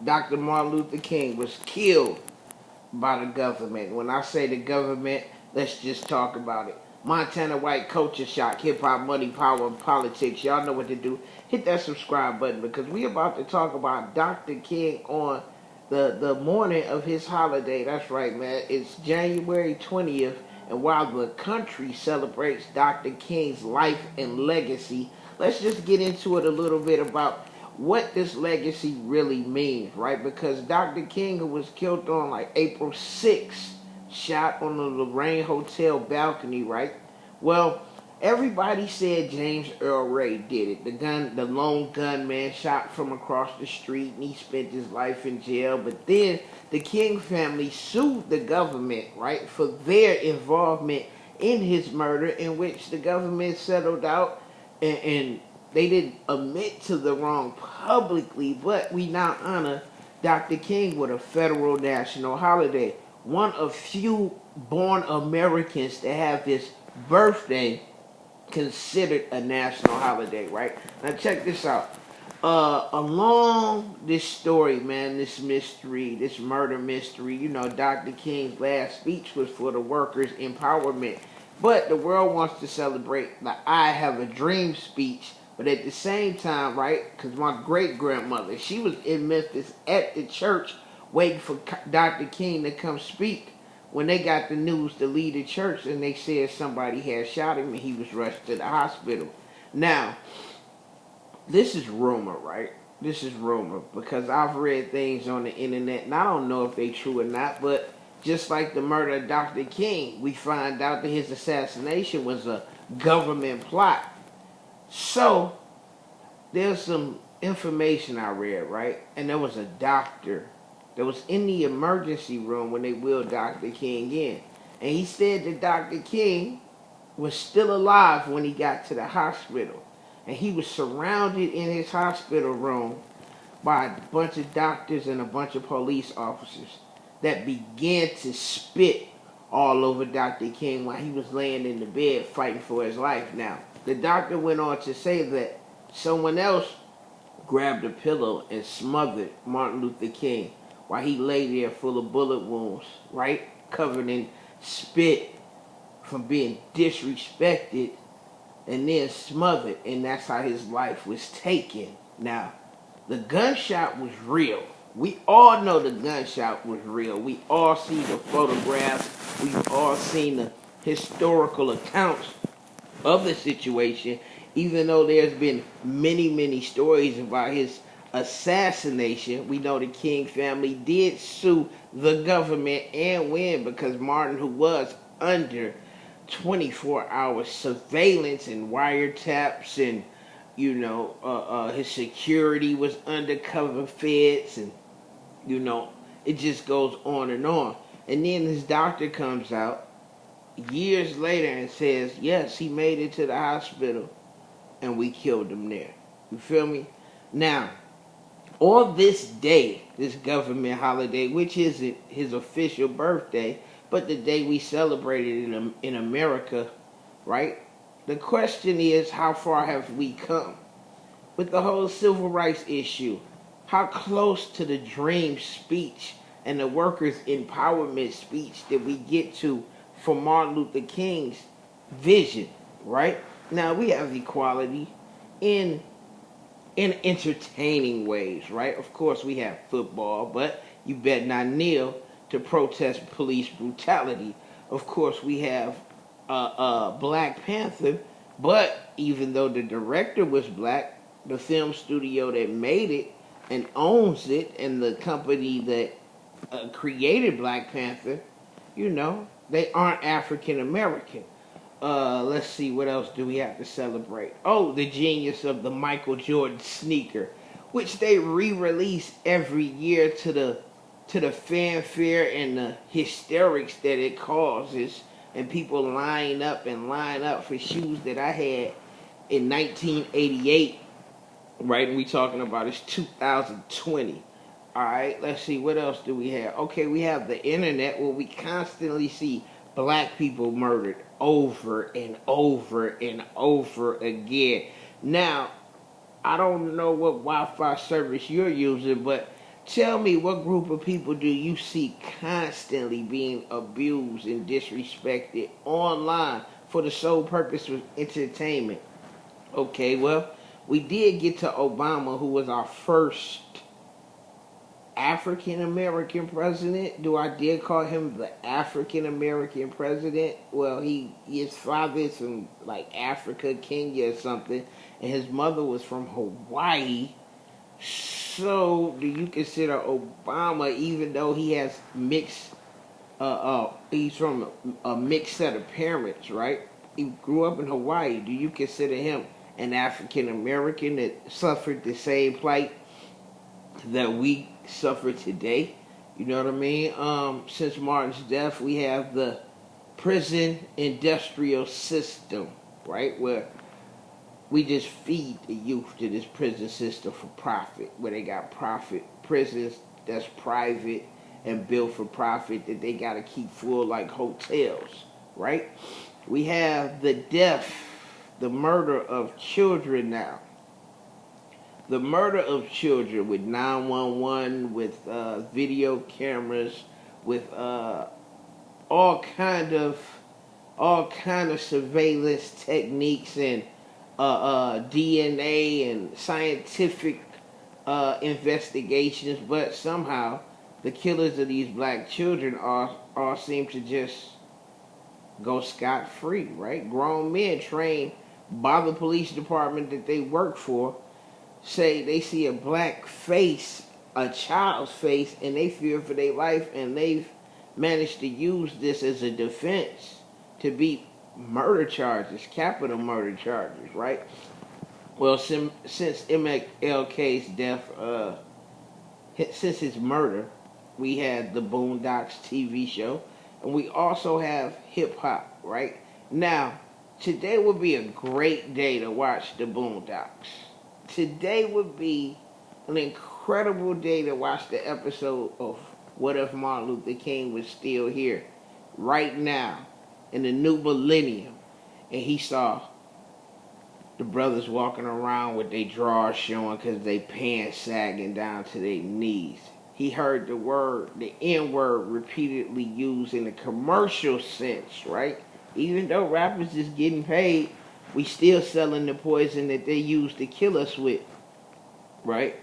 Dr. Martin Luther King was killed by the government. When I say the government, let's just talk about it. Montana White Culture Shock, Hip Hop, Money, Power, and Politics. Y'all know what to do. Hit that subscribe button because we about to talk about Dr. King on the morning of his holiday. That's right, man. It's January 20th, and while the country celebrates Dr. King's life and legacy, let's just get into it a little bit about what this legacy really means, right? Because Dr. King, who was killed on like April 6th, shot on the Lorraine Hotel balcony, right? Well, everybody said James Earl Ray did it. The lone gunman shot from across the street, and he spent his life in jail. But then the King family sued the government, right, for their involvement in his murder, in which the government settled out and they didn't admit to the wrong publicly, but we now honor Dr. King with a federal national holiday. One of few born Americans to have his birthday considered a national holiday, right? Now check this out. Along this story, man, this mystery, this murder mystery, Dr. King's last speech was for the workers' empowerment. But the world wants to celebrate the I Have a Dream speech. But at the same time, right, because my great-grandmother, she was in Memphis at the church waiting for Dr. King to come speak. When they got the news to leave the church and they said somebody had shot him and he was rushed to the hospital. Now, this is rumor, right? This is rumor because I've read things on the internet and I don't know if they true or not, but just like the murder of Dr. King, we find out that his assassination was a government plot. So, there's some information I read, right? And there was a doctor that was in the emergency room when they wheeled Dr. King in. And he said that Dr. King was still alive when he got to the hospital. And he was surrounded in his hospital room by a bunch of doctors and a bunch of police officers that began to spit all over Dr. King while he was laying in the bed fighting for his life. Now, the doctor went on to say that someone else grabbed a pillow and smothered Martin Luther King while he lay there full of bullet wounds, right? Covered in spit from being disrespected and then smothered. And that's how his life was taken. Now, the gunshot was real. We all know the gunshot was real. We all see the photographs. We've all seen the historical accounts of the situation, even though there's been many stories about his assassination. We know the King family did sue the government and win because Martin, who was under 24-hour surveillance and wiretaps and his security was undercover feds and it just goes on and on. And then this doctor comes out years later and says, yes, he made it to the hospital and we killed him there. You feel me? Now, on this day, this government holiday, which isn't his official birthday, but the day we celebrated in America, right? The question is, how far have we come? With the whole civil rights issue, how close to the dream speech and the workers' empowerment speech did we get to for Martin Luther King's vision, right? Now, we have equality in entertaining ways, right? Of course, we have football, but you better not kneel to protest police brutality. Of course, we have Black Panther, but even though the director was black, the film studio that made it and owns it and the company that created Black Panther, they aren't African American. Let's see, what else do we have to celebrate? Oh, the genius of the Michael Jordan sneaker, which they re-release every year to the fanfare and the hysterics that it causes, and people line up for shoes that I had in 1988. Right, and we talking about it's 2020. All right, let's see, what else do we have? Okay, we have the internet where we constantly see black people murdered over and over and over again. Now, I don't know what Wi-Fi service you're using, but Tell me, what group of people do you see constantly being abused and disrespected online for the sole purpose of entertainment? Okay, well, we did get to Obama, who was our first African American president. Do I dare call him the African American president? Well, his father is from like Africa, Kenya or something, and his mother was from Hawaii. So, do you consider Obama, even though he has mixed, he's from a mixed set of parents, right? He grew up in Hawaii. Do you consider him an African American that suffered the same plight that we suffer today? You know what I mean? Since Martin's death, we have the prison industrial system, right? Where we just feed the youth to this prison system for profit, where they got profit prisons that's private and built for profit that they got to keep full like hotels, right? We have the death, the murder of children now. The murder of children with 911, with video cameras, with all kind of surveillance techniques and DNA and scientific investigations, but somehow the killers of these black children all seem to just go scot-free, right? Grown men trained by the police department that they work for say they see a black face, a child's face, and they fear for their life, and they've managed to use this as a defense to beat murder charges, capital murder charges, right? Well, since MLK's death, since his murder, we had the Boondocks TV show, and we also have hip hop, right? Now, today would be a great day to watch the Boondocks. Today would be an incredible day to watch the episode of What If Martin Luther King Was Still Here, right now, in the new millennium, and he saw the brothers walking around with their drawers showing because they pants sagging down to their knees. He heard the N-word repeatedly used in a commercial sense, right? Even though rappers is getting paid, we still selling the poison that they use to kill us with, right?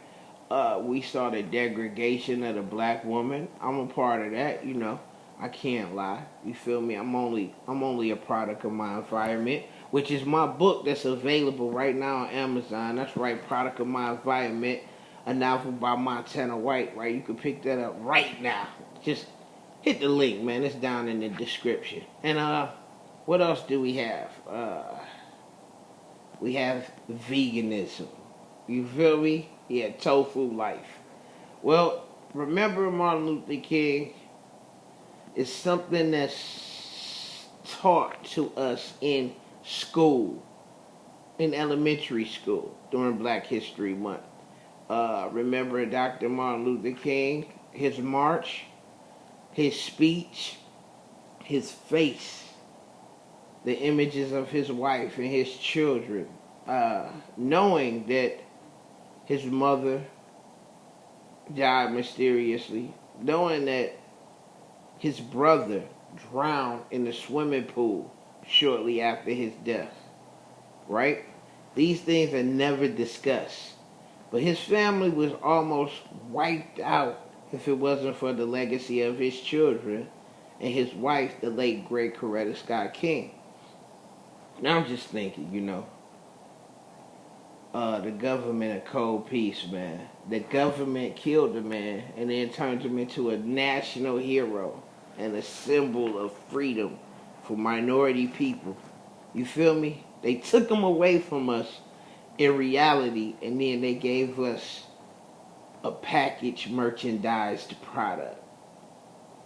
We saw the degradation of the black woman. I'm a part of that, you know. I can't lie. You feel me? I'm only a product of my environment, which is my book that's available right now on Amazon. That's right, Product of My Environment, a novel by Montana White, right? You can pick that up right now. Just hit the link, man. It's down in the description. And what else do we have? We have veganism. You feel me? Yeah, tofu life. Well, remember Martin Luther King is something that's taught to us in school, in elementary school, during Black History Month. Remember Dr. Martin Luther King, his march, his speech, his face, the images of his wife and his children, knowing that his mother died mysteriously, knowing that his brother drowned in the swimming pool shortly after his death, right? These things are never discussed. But his family was almost wiped out if it wasn't for the legacy of his children and his wife, the late great Coretta Scott King. Now I'm just thinking, you know, the government a cold piece, man. The government killed the man and then turned him into a national hero and a symbol of freedom for minority people. You feel me? They took him away from us in reality, and then they gave us a packaged merchandised product.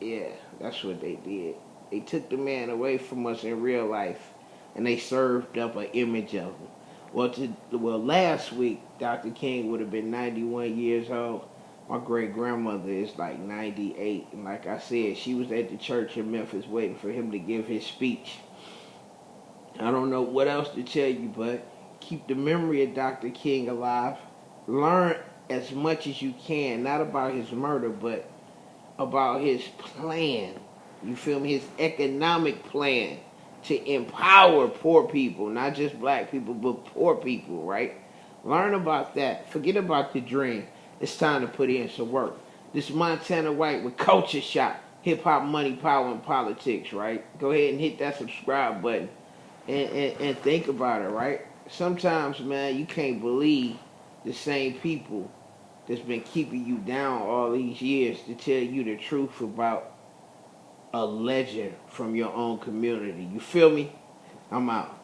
Yeah, that's what they did. They took the man away from us in real life, and they served up an image of him. Well, last week, Dr. King would have been 91 years old. My great-grandmother is like 98. And like I said, she was at the church in Memphis waiting for him to give his speech. I don't know what else to tell you, but keep the memory of Dr. King alive. Learn as much as you can, not about his murder, but about his plan. You feel me? His economic plan to empower poor people, not just black people, but poor people, right? Learn about that. Forget about the dream. It's time to put in some work. This Montana White with Culture Shock, Hip Hop, Money, Power, and Politics, right? Go ahead and hit that subscribe button and think about it, right? Sometimes, man, you can't believe the same people that's been keeping you down all these years to tell you the truth about a legend from your own community. You feel me? I'm out.